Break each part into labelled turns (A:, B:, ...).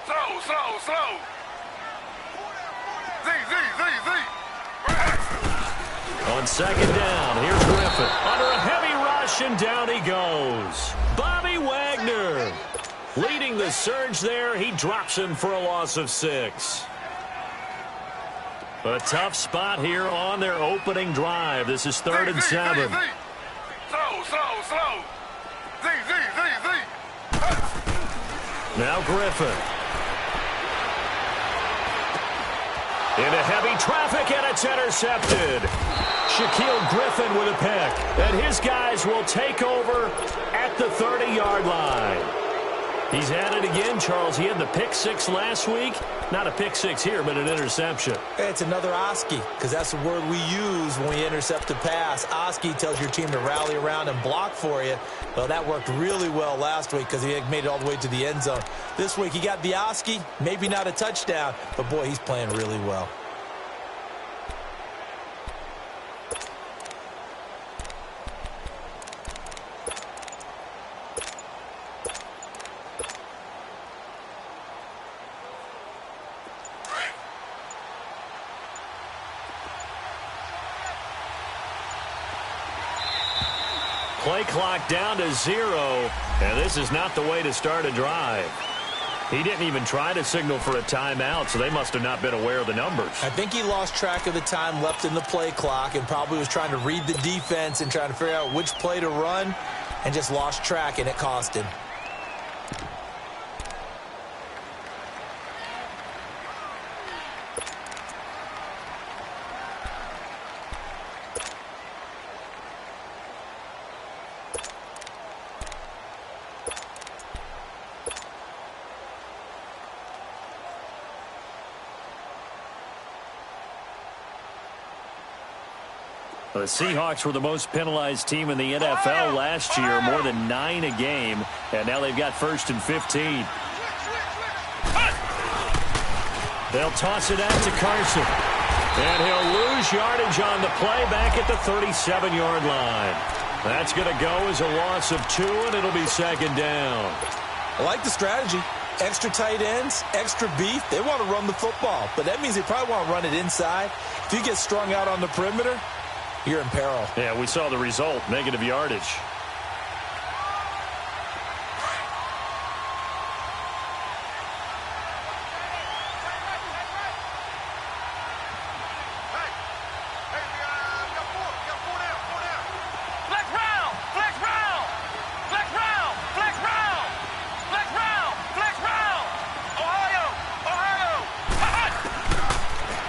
A: Slow.
B: On second down, here's Griffin. Under a heavy rush, and down he goes. Bobby Wagner leading the surge there. He drops him for a loss of 6. A tough spot here on their opening drive. This is 3rd and 7.
A: Slow.
B: Now Griffin. Into heavy traffic, and it's intercepted. Shaquille Griffin with a pick. And his guys will take over at the 30-yard line. He's at it again, Charles. He had the pick 6 last week. Not a pick 6 here, but an interception.
C: It's another Oski, because that's the word we use when we intercept a pass. Oski tells your team to rally around and block for you. Well, that worked really well last week because he made it all the way to the end zone. This week he got the Oski, maybe not a touchdown, but boy, he's playing really well.
B: Play clock down to 0, and this is not the way to start a drive. He didn't even try to signal for a timeout, so they must have not been aware of the numbers.
C: I think he lost track of the time left in the play clock and probably was trying to read the defense and trying to figure out which play to run and just lost track, and it cost him.
B: The Seahawks were the most penalized team in the NFL last year, more than 9 a game, and now they've got 1st and 15. They'll toss it out to Carson, and he'll lose yardage on the play back at the 37-yard line. That's going to go as a loss of 2, and it'll be 2nd down.
C: I like the strategy. Extra tight ends, extra beef. They want to run the football, but that means they probably want to run it inside. If you get strung out on the perimeter, you're in peril.
B: Yeah, we saw the result, negative yardage.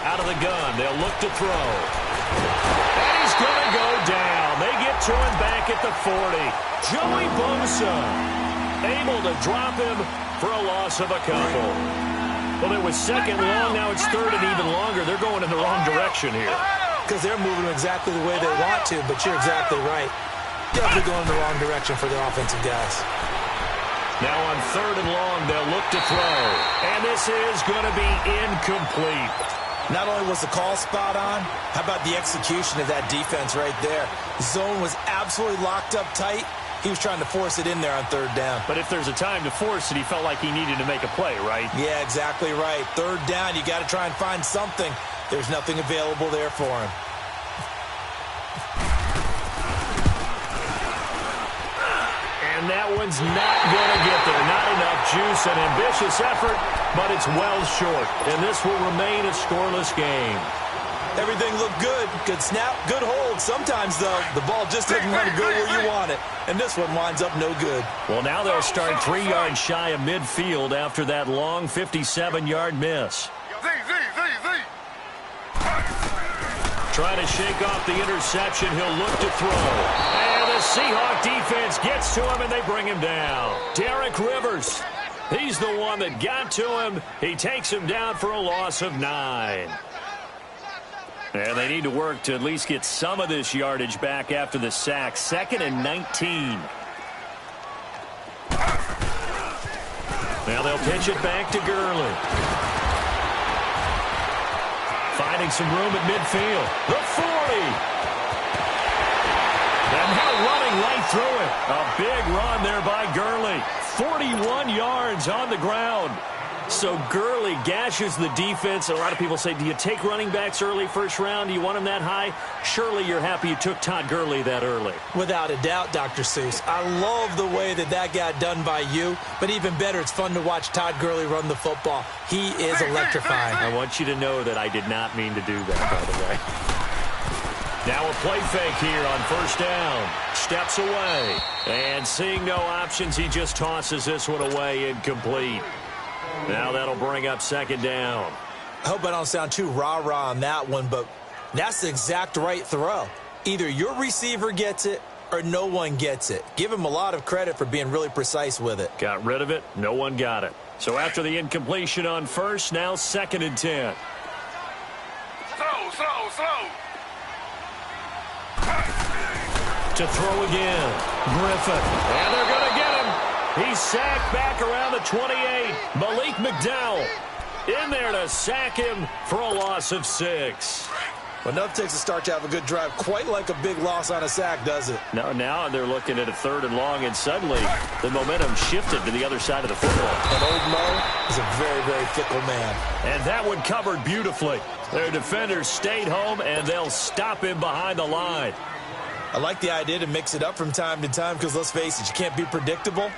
B: Out of the gun, they'll look to throw. Going to go down. They get to him back at the 40. Joey Bosa able to drop him for a loss of a couple. Well, it was 2nd long. Now it's 3rd and even longer. They're going in the wrong direction here.
C: Because they're moving exactly the way they want to, but you're exactly right. Definitely going in the wrong direction for their offensive guys.
B: Now on 3rd and long, they'll look to throw. And this is going to be incomplete.
C: Not only was the call spot on, how about the execution of that defense right there? The zone was absolutely locked up tight. He was trying to force it in there on 3rd down.
B: But if there's a time to force it, he felt like he needed to make a play, right?
C: Yeah, exactly right. 3rd down, you got to try and find something. There's nothing available there for him.
B: And that one's not going to get there. Not enough juice. An ambitious effort, but it's well short. And this will remain a scoreless game.
C: Everything looked good. Good snap, good hold. Sometimes, though, the ball just doesn't want to go where you want it. And this one winds up no good.
B: Well, now they'll start 3 yards shy of midfield after that long 57-yard miss. Trying to shake off the interception. He'll look to throw. And the Seahawk defense gets to him, and they bring him down. Derek Rivers, he's the one that got to him. He takes him down for a loss of 9. And they need to work to at least get some of this yardage back after the sack. 2nd and 19. Now they'll pitch it back to Gurley. Finding some room at midfield. The 40. And now running right through it. A big run there by Gurley. 41 yards on the ground. So Gurley gashes the defense. A lot of people say, do you take running backs early first round? Do you want them that high? Surely you're happy you took Todd Gurley that early.
C: Without a doubt, Dr. Seuss. I love the way that got done by you, but even better, it's fun to watch Todd Gurley run the football. He is electrifying.
B: I want you to know that I did not mean to do that, by the way. Now a play fake here on first down. Steps away. And seeing no options, he just tosses this one away, incomplete. Now that'll bring up second down.
C: I hope I don't sound too rah-rah on that one, but that's the exact right throw. Either your receiver gets it or no one gets it. Give him a lot of credit for being really precise with it.
B: Got rid of it. No one got it. So after the incompletion on first, now 2nd and 10.
A: Slow.
B: To throw again. Griffin. And they're going to get him. He's sacked back around the 28. Malik McDowell in there to sack him for a loss of 6.
C: Well, enough takes a start to have a good drive. Quite like a big loss on a sack, does it?
B: Now they're looking at a 3rd and long, and suddenly the momentum shifted to the other side of the football.
C: And old Mo is a very, very fickle man.
B: And that one covered beautifully. Their defenders stayed home, and they'll stop him behind the line.
C: I like the idea to mix it up from time to time because, let's face it, you can't be predictable.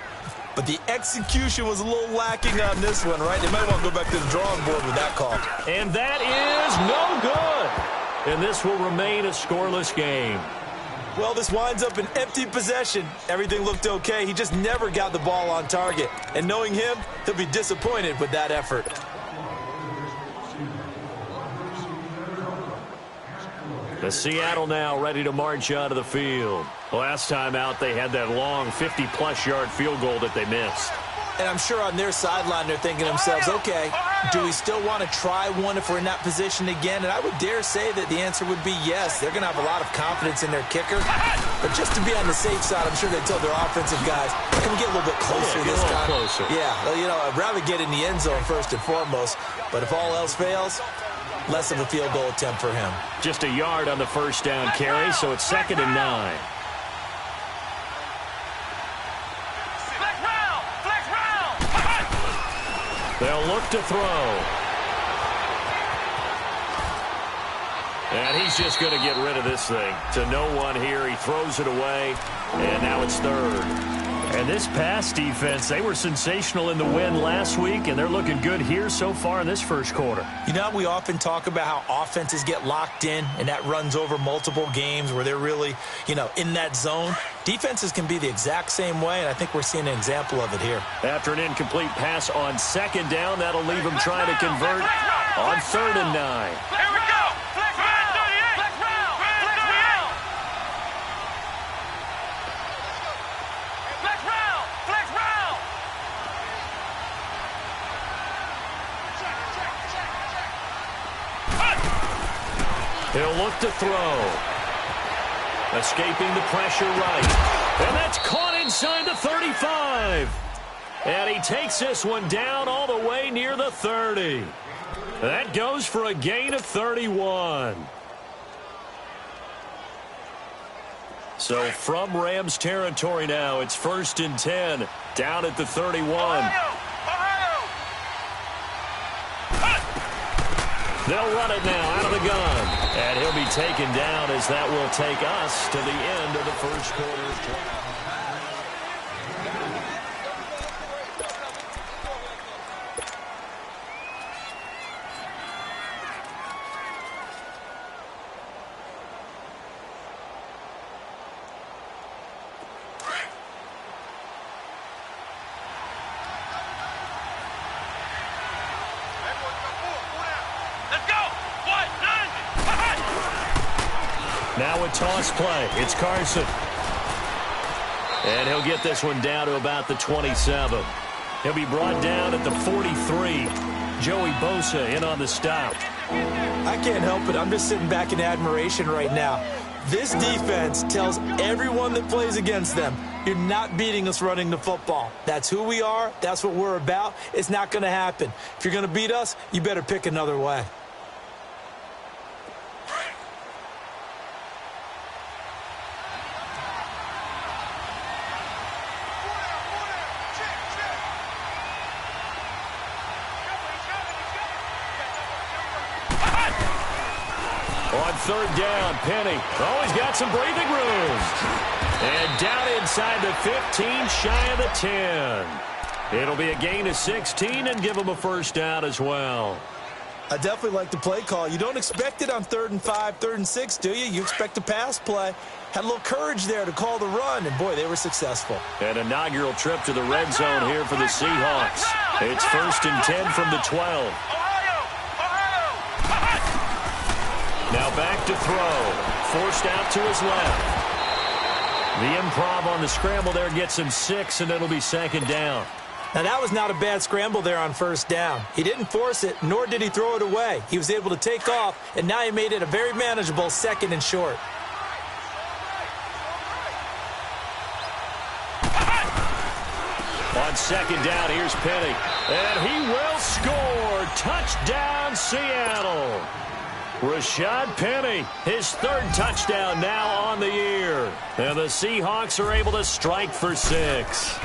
C: But the execution was a little lacking on this one, right? They might want to go back to the drawing board with that call.
B: And that is no good. And this will remain a scoreless game.
C: Well, this winds up an empty possession. Everything looked okay. He just never got the ball on target. And knowing him, he'll be disappointed with that effort.
B: The Seattle now ready to march onto the field. Last time out, they had that long 50-plus yard field goal that they missed.
C: And I'm sure on their sideline, they're thinking to themselves, okay, do we still want to try one if we're in that position again? And I would dare say that the answer would be yes. They're going to have a lot of confidence in their kicker. But just to be on the safe side, I'm sure they told their offensive guys, can we get a little bit closer this time?
B: Closer.
C: Yeah, well, you know, I'd rather get in the end zone first and foremost. But if all else fails, less of a field goal attempt for him.
B: Just a yard on the first down carry, so it's 2nd and 9. They'll look to throw. And he's just going to get rid of this thing. To no one here. He throws it away. And now it's 3rd. And this pass defense, they were sensational in the win last week, and they're looking good here so far in this first quarter.
C: You know, we often talk about how offenses get locked in, and that runs over multiple games where they're really, you know, in that zone. Defenses can be the exact same way, and I think we're seeing an example of it here.
B: After an incomplete pass on 2nd down, that'll leave them trying to convert on 3rd and 9.
A: Here we go. Flex round. Flex round. Flex round. Flex round. Flex round.
B: He'll look to throw. Escaping the pressure right. And that's caught inside the 35. And he takes this one down all the way near the 30. That goes for a gain of 31. So from Rams territory now, it's 1st and 10, down at the 31. They'll run it now out of the gun. And he'll be taken down as that will take us to the end of the first quarter. Now a toss play. It's Carson. And he'll get this one down to about the 27. He'll be brought down at the 43. Joey Bosa in on the stop.
C: I can't help it. I'm just sitting back in admiration right now. This defense tells everyone that plays against them, you're not beating us running the football. That's who we are. That's what we're about. It's not going to happen. If you're going to beat us, you better pick another way.
B: On third down, Penny. Oh, he's got some breathing room. And down inside the 15, shy of the 10. It'll be a gain of 16 and give him a first down as well.
C: I definitely like the play call. You don't expect it on 3rd and 5, 3rd and 6, do you? You expect a pass play. Had a little courage there to call the run, and, boy, they were successful.
B: An inaugural trip to the red zone here for the Seahawks. It's 1st and 10 from the 12. Now back to throw. Forced out to his left. The improv on the scramble there gets him 6, and it'll be 2nd down.
C: Now, that was not a bad scramble there on 1st down. He didn't force it, nor did he throw it away. He was able to take off, and now he made it a very manageable 2nd and short.
B: On 2nd down, here's Penny. And he will score. Touchdown, Seattle. Rashad Penny, his 3rd touchdown now on the year. And the Seahawks are able to strike for 6.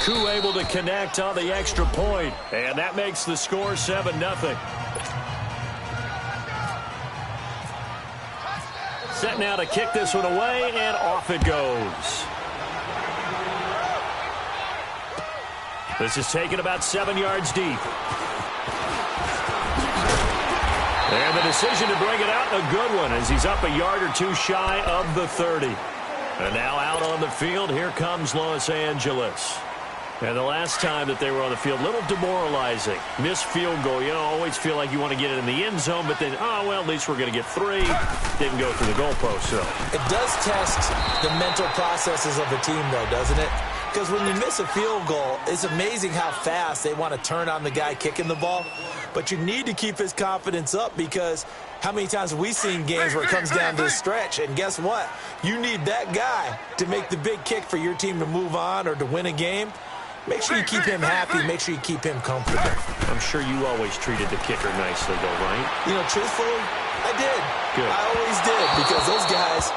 B: Koo able to connect on the extra point. And that makes the score 7-0. Set now to kick this one away, and off it goes. This is taken about 7 yards deep. And the decision to bring it out, a good one, as he's up a yard or two shy of the 30. And now out on the field, here comes Los Angeles. And the last time that they were on the field, a little demoralizing. Missed field goal. You know, always feel like you want to get it in the end zone, but then, oh, well, at least we're going to get 3. Didn't go through the goalpost, so.
C: It does test the mental processes of the team, though, doesn't it? Because when you miss a field goal, it's amazing how fast they want to turn on the guy kicking the ball. But you need to keep his confidence up, because how many times have we seen games where it comes down to the stretch? And guess what? You need that guy to make the big kick for your team to move on or to win a game. Make sure you keep him happy. Make sure you keep him comfortable.
B: I'm sure you always treated the kicker nicely, though, right?
C: You know, truthfully, I did.
B: Good.
C: I always did, because those guys,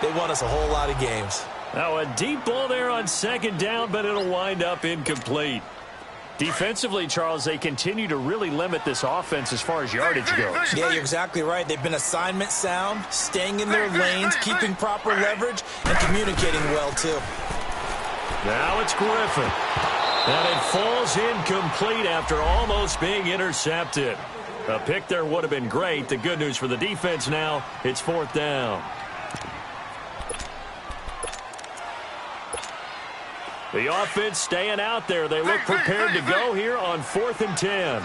C: they won us a whole lot of games.
B: Now a deep ball there on 2nd down, but it'll wind up incomplete. Defensively, Charles, they continue to really limit this offense as far as yardage goes.
C: Yeah, you're exactly right. They've been assignment sound, staying in their lanes, keeping proper leverage, and communicating well, too.
B: Now it's Griffin. And it falls incomplete after almost being intercepted. A pick there would have been great. The good news for the defense now, it's 4th down. The offense staying out there. They look prepared to go here on 4th and 10.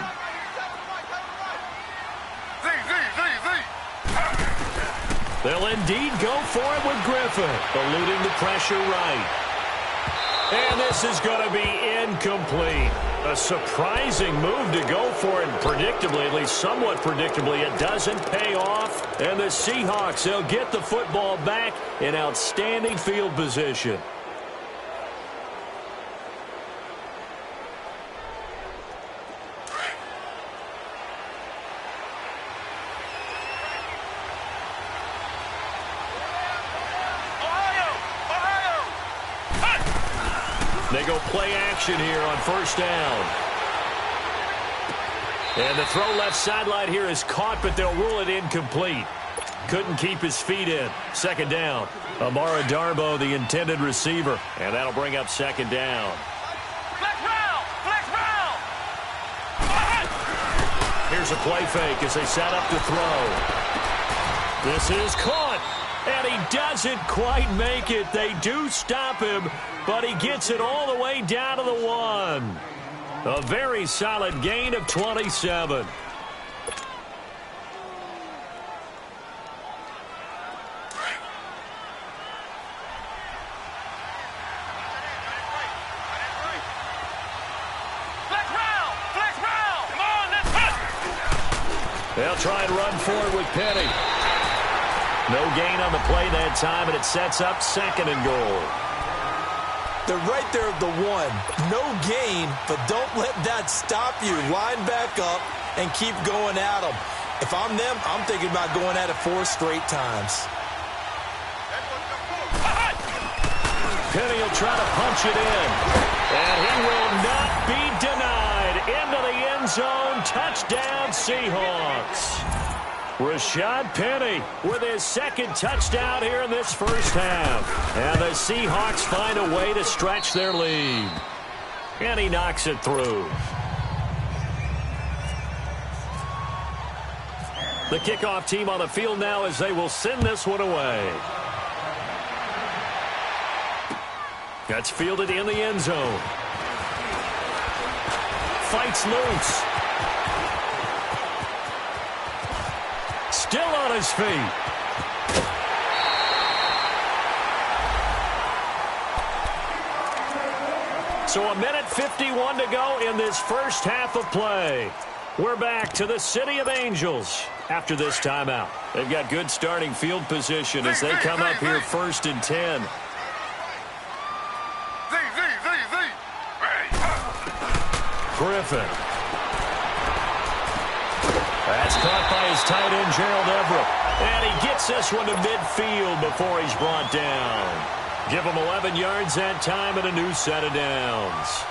B: They'll indeed go for it with Griffin, eluding the pressure right. And this is going to be incomplete. A surprising move to go for it. Predictably, at least somewhat predictably, it doesn't pay off. And the Seahawks, they'll get the football back in outstanding field position. They go play action here on 1st down. And the throw left sideline here is caught, but they'll rule it incomplete. Couldn't keep his feet in. 2nd down. Amara Darbo, the intended receiver. And that'll bring up 2nd down.
A: Flex round! Flex round!
B: Here's a play fake as they set up to throw. This is caught. And he doesn't quite make it. They do stop him, but he gets it all the way down to the 1. A very solid gain of 27. They'll try and run forward with Penny. No gain on the play that time, and it sets up 2nd and goal.
C: They're right there at the 1. No gain, but don't let that stop you. Line back up and keep going at them. If I'm them, I'm thinking about going at it 4 straight times.
B: Penny will try to punch it in. And he will not be denied. Into the end zone. Touchdown, Seahawks. Rashad Penny with his second touchdown here in this first half. And the Seahawks find a way to stretch their lead. And he knocks it through. The kickoff team on the field now as they will send this one away. That's fielded in the end zone. Fights loose. Still on his feet. So 1:51 to go in this first half of play. We're back to the City of Angels after this timeout. They've got good starting field position as they come up here 1st and 10. Griffin. That's caught by his tight end, Gerald Everett. And he gets this one to midfield before he's brought down. Give him 11 yards that time and a new set of downs.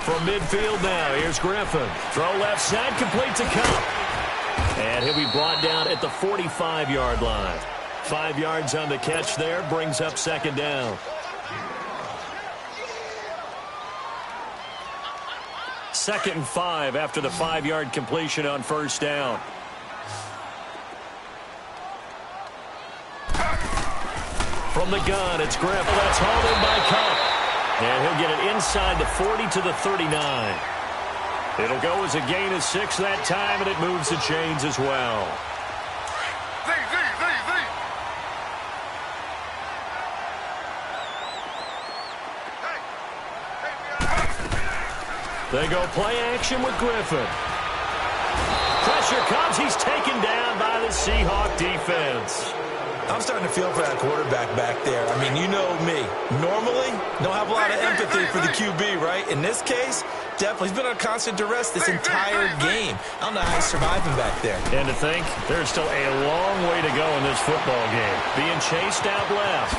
B: From midfield now, here's Griffin. Throw left side, complete to Cup. And he'll be brought down at the 45-yard line. 5 yards on the catch there, brings up second down. Second and 5 after the 5-yard completion on first down. From the gun, it's Griffin. That's hauled in by Cup. And he'll get it inside the 40 to the 39. It'll go as a gain of 6 that time, and it moves the chains as well. They go play action with Griffin. Pressure comes. He's taken down by the Seahawk defense.
C: I'm starting to feel for that quarterback back there. I mean, you know me. Normally, don't have a lot of empathy for the QB, right? In this case, definitely. He's been on constant duress this entire game. I don't know how he's surviving back there.
B: And to think, there's still a long way to go in this football game. Being chased out left.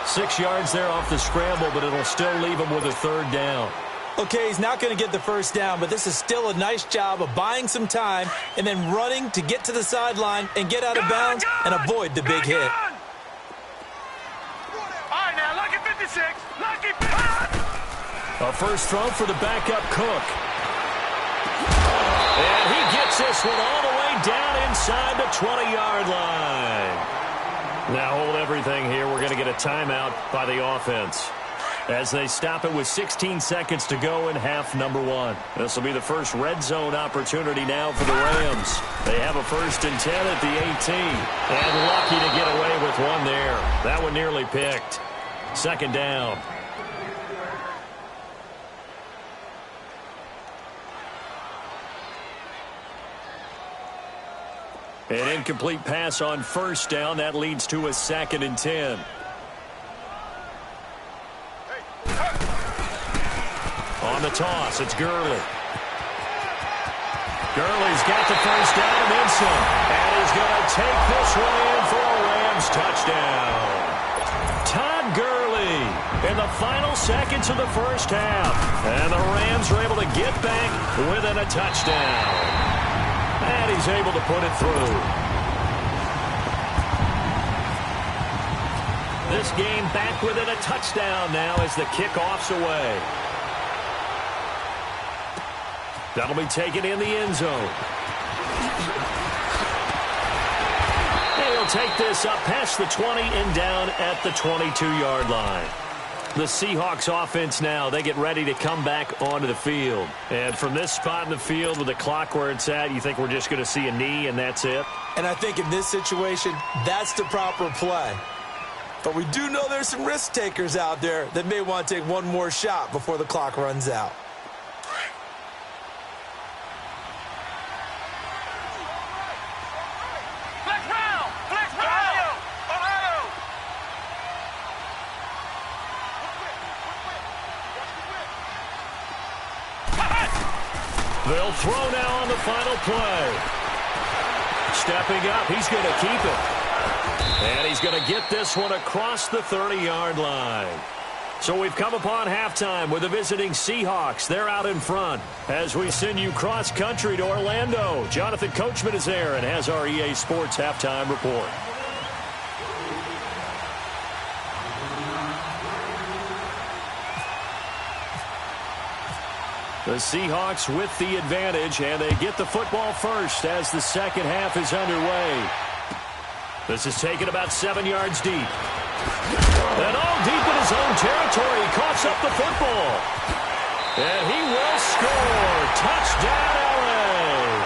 B: 6 yards there off the scramble, but it'll still leave him with a third down.
C: Okay, he's not going to get the first down, but this is still a nice job of buying some time and then running to get to the sideline and get out of bounds and avoid the big hit.
A: All right, now, lucky 56. Lucky 56.
B: A first throw for the backup Cook. And he gets this one all the way down inside the 20-yard line. Now hold everything here. We're going to get a timeout by the offense as they stop it with 16 seconds to go in half number 1. This will be the first red zone opportunity now for the Rams. They have a 1st and 10 at the 18. And lucky to get away with one there. That one nearly picked. Second down. An incomplete pass on first down. That leads to a 2nd and 10. On the toss, it's Gurley. Gurley's got the first down and then some. And he's going to take this one in for a Rams touchdown. Todd Gurley in the final seconds of the first half. And the Rams are able to get back within a touchdown. And he's able to put it through. This game back within a touchdown now as the kickoff's away. That'll be taken in the end zone. And he'll take this up past the 20 and down at the 22-yard line. The Seahawks offense now, they get ready to come back onto the field. And from this spot in the field with the clock where it's at, you think we're just going to see a knee and that's it?
C: And I think in this situation, that's the proper play. But we do know there's some risk takers out there that may want to take one more shot before the clock runs out.
B: They'll throw now on the final play. Stepping up, he's going to keep it. And he's going to get this one across the 30-yard line. So we've come upon halftime with the visiting Seahawks. They're out in front as we send you cross-country to Orlando. Jonathan Coachman is there and has our EA Sports halftime report. The Seahawks with the advantage, and they get the football first as the second half is underway. This is taken about 7 yards deep. And all deep in his own territory, he coughs up the football. And he will score. Touchdown, LA.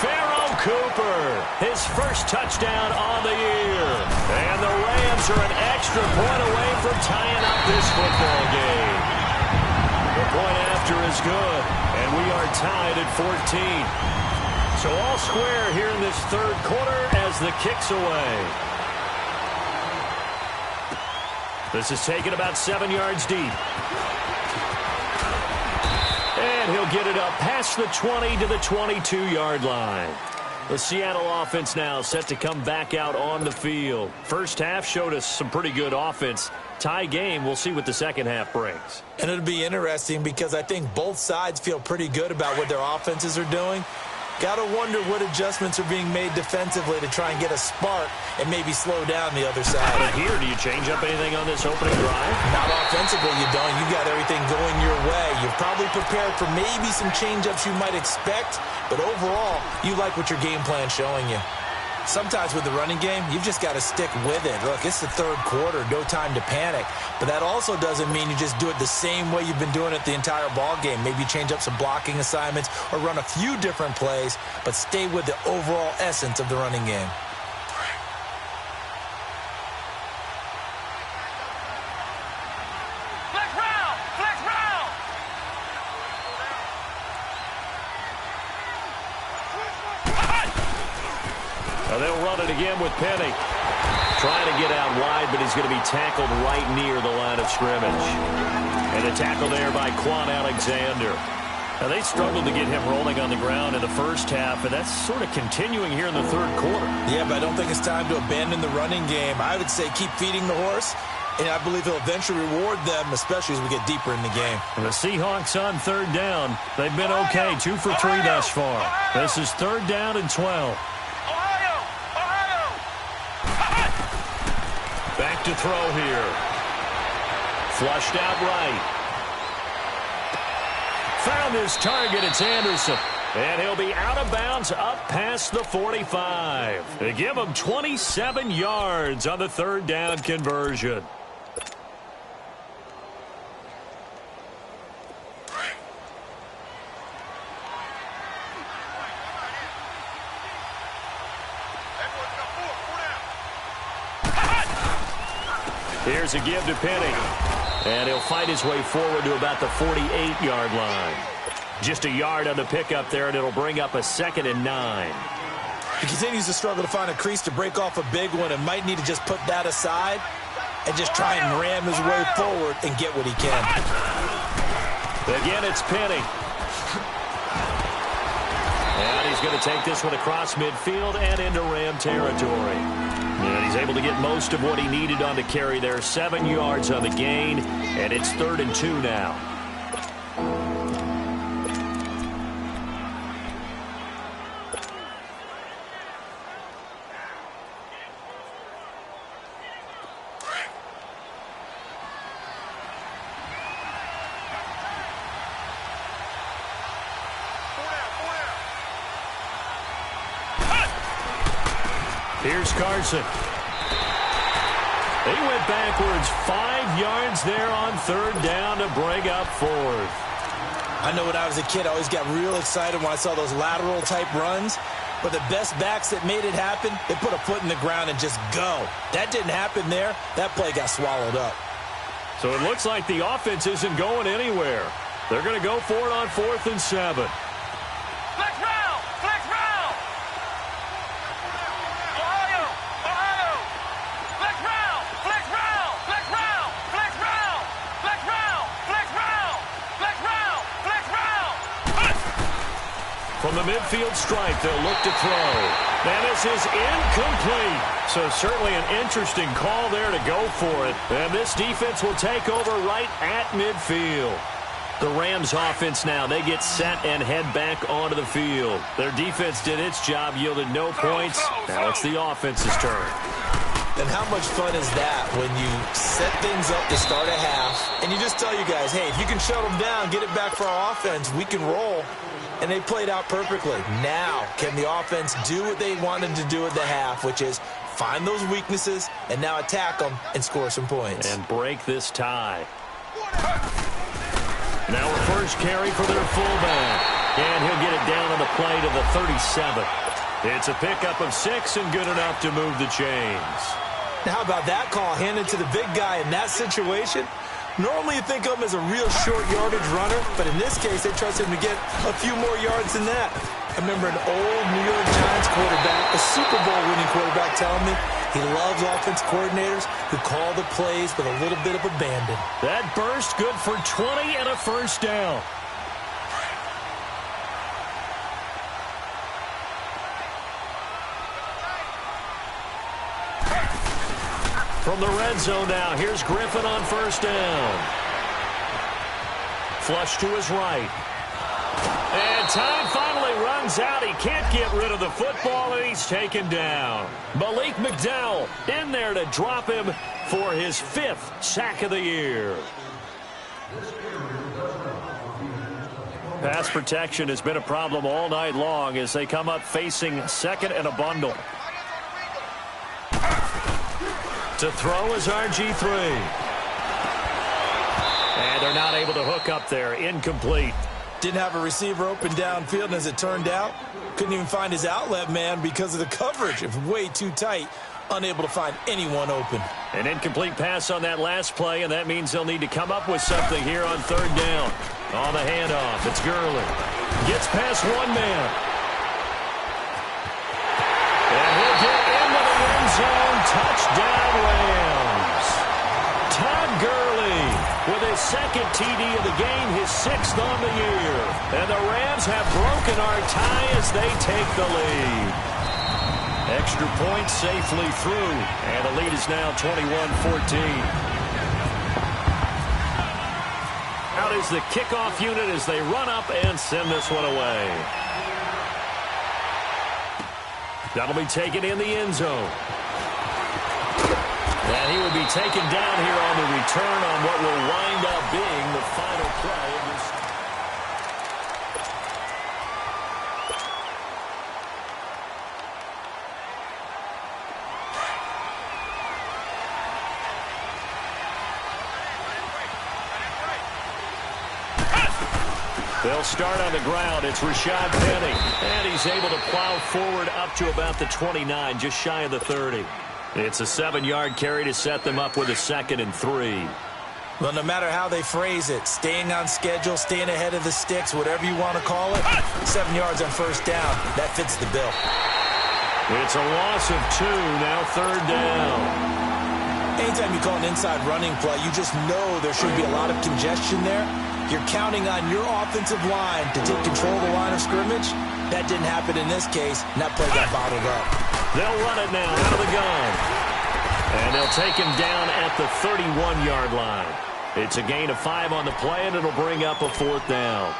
B: Pharaoh Cooper, his first touchdown on the year. And the Rams are an extra point away from tying up this football game. The point after is good, and we are tied at 14. So all square here in this third quarter as the kick's away. This is taken about 7 yards deep. And he'll get it up past the 20 to the 22-yard line. The Seattle offense now set to come back out on the field. First half showed us some pretty good offense. Tie game, we'll see what the second half brings.
C: And it'll be interesting because I think both sides feel pretty good about what their offenses are doing. Got to wonder what adjustments are being made defensively to try and get a spark and maybe slow down the other side.
B: But here, do you change up anything on this opening drive?
C: Not offensively, you don't. You got everything going your way. You're probably prepared for maybe some change-ups you might expect, but overall, you like what your game plan's showing you. Sometimes with the running game, you've just got to stick with it. Look, it's the third quarter, no time to panic. But that also doesn't mean you just do it the same way you've been doing it the entire ball game. Maybe change up some blocking assignments or run a few different plays, but stay with the overall essence of the running game.
B: They'll run it again with Penny. Trying to get out wide, but he's going to be tackled right near the line of scrimmage. And a tackle there by Quan Alexander. Now, they struggled to get him rolling on the ground in the first half, and that's sort of continuing here in the third quarter.
C: Yeah, but I don't think it's time to abandon the running game. I would say keep feeding the horse, and I believe he'll eventually reward them, especially as we get deeper in the game.
B: And the Seahawks on third down. They've been okay, 2 for 3 thus far. This is third down and 12. Back to throw here. Flushed out right. Found his target. It's Anderson. And he'll be out of bounds up past the 45. They give him 27 yards on the third down conversion. Here's a give to Penny. And he'll fight his way forward to about the 48-yard line. Just a yard on the pickup there, and it'll bring up a 2nd and 9.
C: He continues to struggle to find a crease to break off a big one and might need to just put that aside and just try and ram his way forward and get what he can.
B: Again, it's Penny. And he's going to take this one across midfield and into Ram territory. And he's able to get most of what he needed on the carry there. 7 yards on the gain, and it's 3rd and 2 now. Here's Carson. He went backwards 5 yards there on third down to bring up 4th.
C: I know when I was a kid, I always got real excited when I saw those lateral type runs. But the best backs that made it happen, they put a foot in the ground and just go. That didn't happen there. That play got swallowed up.
B: So it looks like the offense isn't going anywhere. They're going to go for it on 4th and 7. From the midfield stripe, they'll look to throw. And this is incomplete. So certainly an interesting call there to go for it. And this defense will take over right at midfield. The Rams offense now, they get set and head back onto the field. Their defense did its job, yielded no points. Now it's the offense's turn.
C: And how much fun is that when you set things up to start a half and you just tell you guys, hey, if you can shut them down, get it back for our offense, we can roll. And they played out perfectly. Now, can the offense do what they wanted to do at the half, which is find those weaknesses and now attack them and score some points.
B: And break this tie. Now a first carry for their fullback. And he'll get it down on the play to the 37. It's a pickup of 6 and good enough to move the chains.
C: Now how about that call handed to the big guy in that situation? Normally you think of him as a real short yardage runner, but in this case they trust him to get a few more yards than that. I remember an old New York Giants quarterback, a Super Bowl winning quarterback, telling me he loves offense coordinators who call the plays with a little bit of abandon.
B: That burst good for 20 and a first down. From the red zone now, here's Griffin on first down. Flush to his right. And time finally runs out. He can't get rid of the football, and he's taken down. Malik McDowell in there to drop him for his 5th sack of the year. Pass protection has been a problem all night long as they come up facing second and a bundle. To throw is RG3. And they're not able to hook up there. Incomplete.
C: Didn't have a receiver open downfield, and as it turned out, couldn't even find his outlet man because of the coverage. It was way too tight. Unable to find anyone open.
B: An incomplete pass on that last play, and that means they'll need to come up with something here on third down. On the handoff, it's Gurley. Gets past one man. And he'll get into the end zone. Touchdown, Rams. Todd Gurley with his 2nd TD of the game, his 6th on the year. And the Rams have broken our tie as they take the lead. Extra point safely through, and the lead is now 21-14. Out is the kickoff unit as they run up and send this one away. That'll be taken in the end zone. And he will be taken down here on the return on what will wind up being the final play of this. They'll start on the ground. It's Rashad Penny. And he's able to plow forward up to about the 29, just shy of the 30. It's a 7-yard carry to set them up with a 2nd and 3.
C: Well, no matter how they phrase it, staying on schedule, staying ahead of the sticks, whatever you want to call it, 7 yards on first down, that fits the bill.
B: It's a loss of 2, now third down.
C: Anytime you call an inside running play, you just know there should be a lot of congestion there. You're counting on your offensive line to take control of the line of scrimmage. That didn't happen in this case, and that play got bottled up. They'll run it now out of the gun.
B: And they'll take him down at the 31-yard line. It's a gain of 5 on the play, and it'll bring up a 4th down.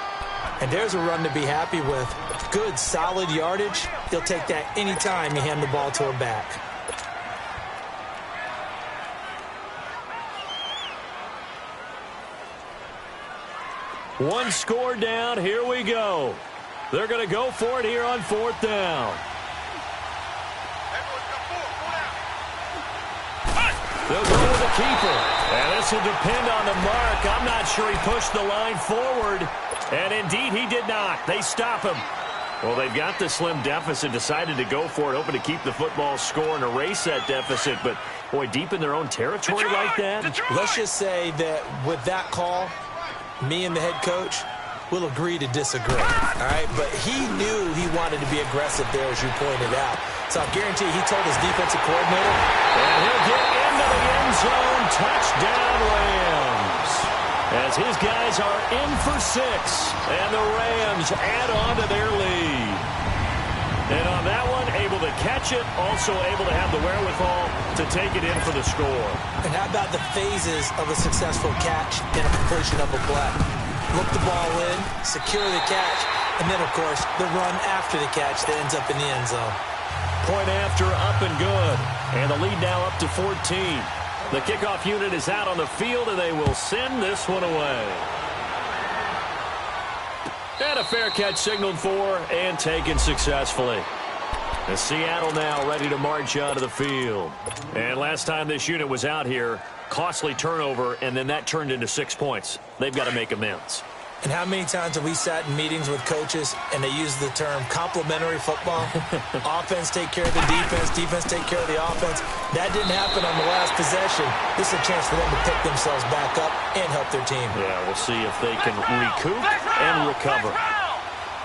C: And there's a run to be happy with. Good, solid yardage. He'll take that anytime you hand the ball to a back.
B: One score down. Here we go. They're going to go for it here on 4th down. They'll go with the keeper. And this will depend on the mark. I'm not sure he pushed the line forward. And indeed, he did not. They stop him. Well, they've got the slim deficit, decided to go for it, hoping to keep the football score and erase that deficit. But, boy, deep in their own territory like that.
C: Let's just say that with that call, me and the head coach will agree to disagree, all right? But he knew he wanted to be aggressive there, as you pointed out. So I guarantee he told his defensive coordinator.
B: And he'll get into the end zone. Touchdown, Rams. As his guys are in for 6. And the Rams add on to their lead. catch it, also able to have the wherewithal to take it in for the score.
C: And how about the phases of a successful catch and a completion of a play? Look the ball in, secure the catch, and then, of course, the run after the catch that ends up in the end zone.
B: Point after, up and good. And the lead now up to 14. The kickoff unit is out on the field, and they will send this one away. And a fair catch signaled for and taken successfully. The Seattle now ready to march onto the field. And last time this unit was out here, costly turnover, and then that turned into 6 points. They've got to make amends.
C: And how many times have we sat in meetings with coaches and they use the term complementary football? Offense take care of the defense, defense take care of the offense. That didn't happen on the last possession. This is a chance for them to pick themselves back up and help their team.
B: Yeah, we'll see if they can recoup and recover.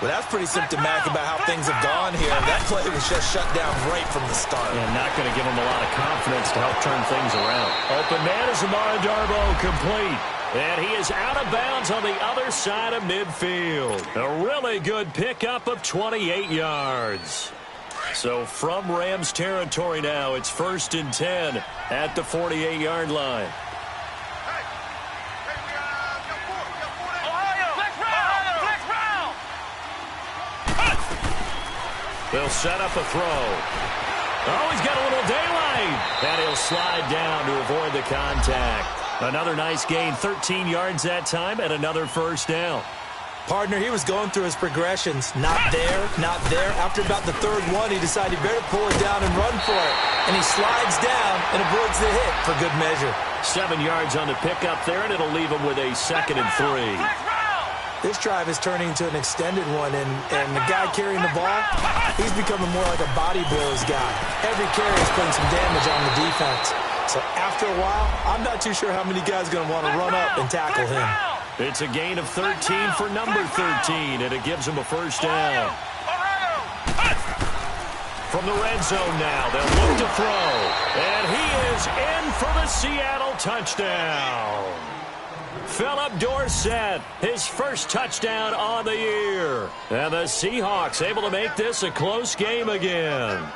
C: Well, that's pretty symptomatic about how things have gone here. That play was just shut down right from the start.
B: And not going to give them a lot of confidence to help turn things around. Open man is Amari Darbo, complete. And he is out of bounds on the other side of midfield. A really good pickup of 28 yards. So from Rams territory now, it's 1st and 10 at the 48-yard line. They'll set up a throw. Oh, he's got a little daylight. And he'll slide down to avoid the contact. Another nice gain, 13 yards that time, and another first down.
C: Partner, he was going through his progressions. Not there, not there. After about the third one, he decided he better pull it down and run for it. And he slides down and avoids the hit for good measure.
B: 7 yards on the pickup there, and it'll leave him with a 2nd and 3.
C: This drive is turning into an extended one, and the guy carrying the ball, he's becoming more like a body blows guy. Every carry is putting some damage on the defense. So after a while, I'm not too sure how many guys are going to want to run up and tackle him.
B: It's a gain of 13 for number 13, and it gives him a first down. From the red zone now, they'll look to throw. And he is in for the Seattle touchdown. Philip Dorsett, his first touchdown on the year. And the Seahawks able to make this a close game again.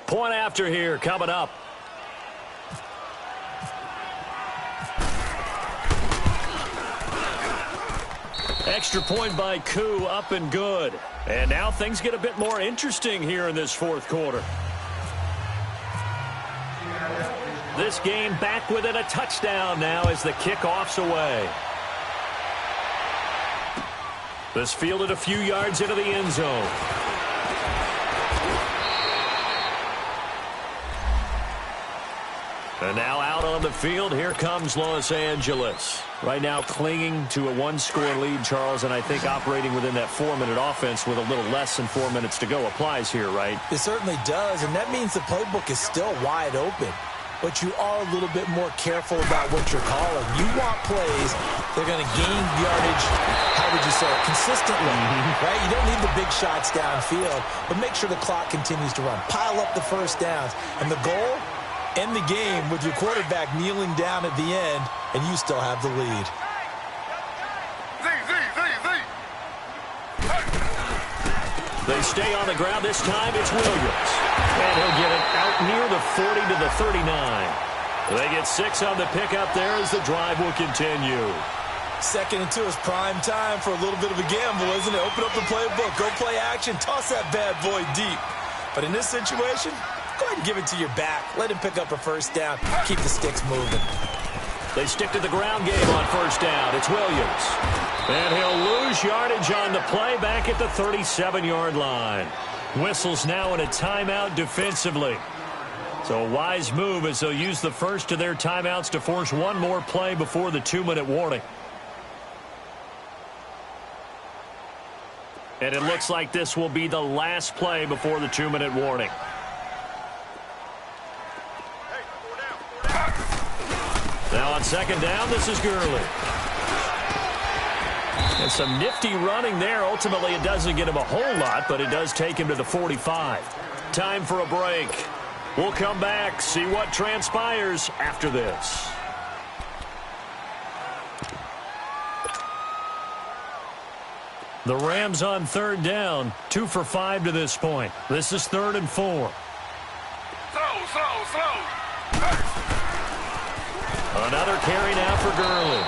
B: Point after here coming up. Extra point by Koo, up and good. And now things get a bit more interesting here in this fourth quarter. This game back within a touchdown now as the kickoff's away. This fielded a few yards into the end zone. And now out on the field, here comes Los Angeles. Right now clinging to a one-score lead, Charles, and I think operating within that 4-minute offense with a little less than 4 minutes to go applies here, right?
C: It certainly does, and that means the playbook is still wide open. But you are a little bit more careful about what you're calling. You want plays that are going to gain yardage, how would you say it, consistently, right? You don't need the big shots downfield, but make sure the clock continues to run. Pile up the first downs. And the goal, end the game with your quarterback kneeling down at the end, and you still have the lead.
B: They stay on the ground. This time it's Williams. And he'll get it out near the 40 to the 39. They get 6 on the pickup there as the drive will continue.
C: 2nd and 2 is prime time for a little bit of a gamble, isn't it? Open up the playbook, go play action, toss that bad boy deep. But in this situation, go ahead and give it to your back. Let him pick up a first down. Keep the sticks moving.
B: They stick to the ground game on first down. It's Williams. And he'll lose yardage on the play back at the 37-yard line. Whistles now in a timeout defensively. So a wise move as they'll use the first of their timeouts to force one more play before the 2-minute warning. And it looks like this will be the last play before the 2-minute warning. Now on second down, this is Gurley. And some nifty running there. Ultimately, it doesn't get him a whole lot, but it does take him to the 45. Time for a break. We'll come back, see what transpires after this. The Rams on third down, 2 for 5 to this point. This is 3rd and 4. Another carry now for Gurley.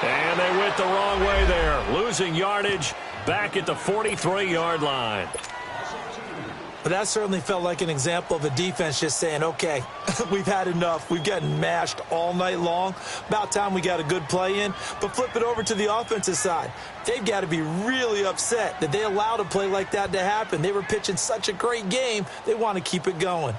B: And they went the wrong way there, losing yardage back at the 43-yard line.
C: But that certainly felt like an example of a defense just saying, okay, we've had enough. We've gotten mashed all night long. About time we got a good play in. But flip it over to the offensive side. They've got to be really upset that they allowed a play like that to happen. They were pitching such a great game. They want to keep it going.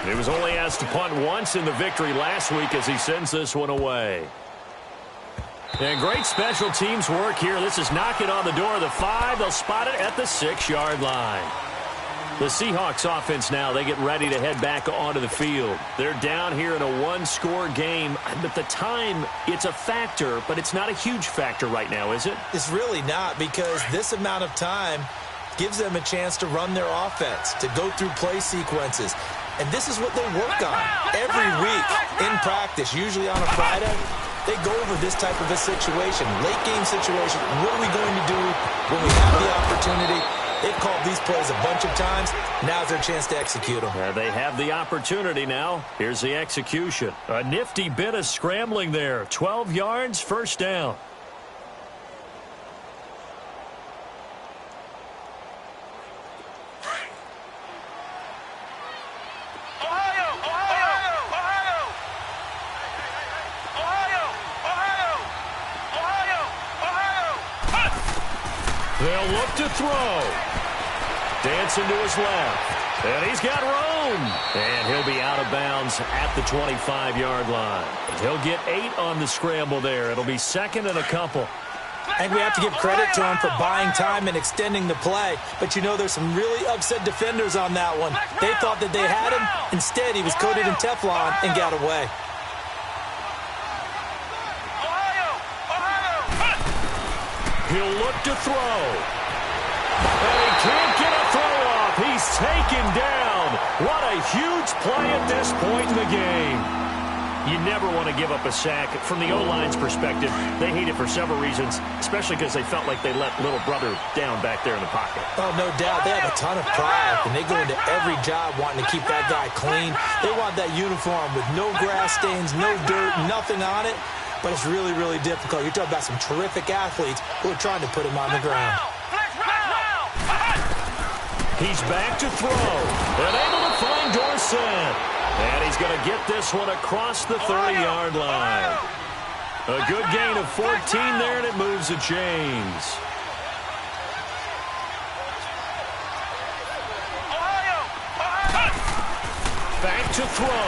B: He was only asked to punt once in the victory last week as he sends this one away. And great special teams work here. This is knocking on the door of the 5. They'll spot it at the 6-yard line. The Seahawks offense now, they get ready to head back onto the field. They're down here in a one-score game. But the time, it's a factor, but it's not a huge factor right now, is it?
C: It's really not, because this amount of time gives them a chance to run their offense, to go through play sequences. And this is what they work on every week in practice, usually on a Friday. They go over this type of a situation, late game situation. What are we going to do when we have the opportunity? They've called these plays a bunch of times. Now's their chance to execute them.
B: They have the opportunity now. Here's the execution. A nifty bit of scrambling there. 12 yards, first down. They'll look to throw. Dancing to his left. And he's got room. And he'll be out of bounds at the 25-yard line. He'll get 8 on the scramble there. It'll be 2nd and a couple.
C: And we have to give credit to him for buying time and extending the play. But you know, there's some really upset defenders on that one. They thought that they had him. Instead, he was coated in Teflon and got away.
B: He'll look to throw. And he can't get a throw off. He's taken down. What a huge play at this point in the game. You never want to give up a sack. From the O-line's perspective, they hate it for several reasons, especially because they felt like they let little brother down back there in the pocket.
C: Oh, no doubt. They have a ton of pride, and they go into every job wanting to keep that guy clean. They want that uniform with no grass stains, no dirt, nothing on it. But it's really, really difficult. You're talking about some terrific athletes who are trying to put him on the ground.
B: He's back to throw. And able to find Dorsett. And he's going to get this one across the 30-yard line. A good gain of 14 there, and it moves the chains. Back to throw.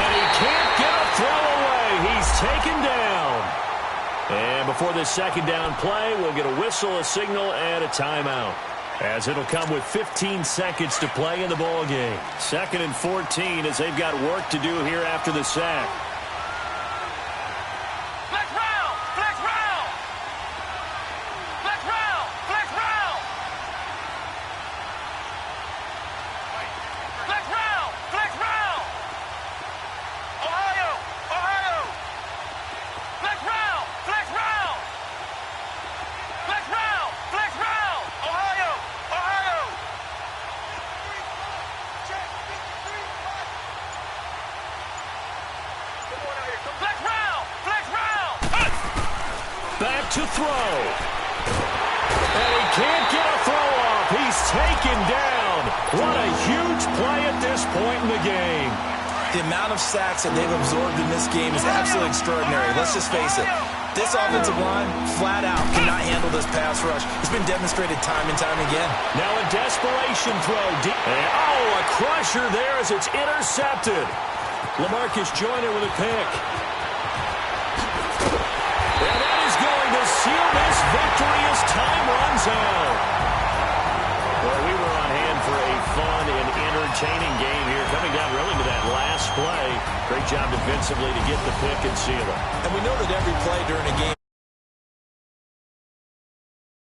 B: And he can't get a throw away. He's taken down. And before this second down play, we'll get a whistle, a signal, and a timeout, as it'll come with 15 seconds to play in the ball game. 2nd and 14 as they've got work to do here after the sack. Back to throw. And he can't get a throw off. He's taken down. What a huge play at this point in the game.
C: The amount of sacks that they've absorbed in this game is absolutely extraordinary. Let's just face it. This offensive line, flat out, cannot handle this pass rush. It's been demonstrated time and time again.
B: Now a desperation throw. And, a crusher there as it's intercepted. LaMarcus Joyner with a pick. And that is going to seal this victory as time runs out. Well, we were on hand for a fun and entertaining game here, coming down really to that last play. Great job defensively to get the pick and seal it.
C: And we know that every play during a game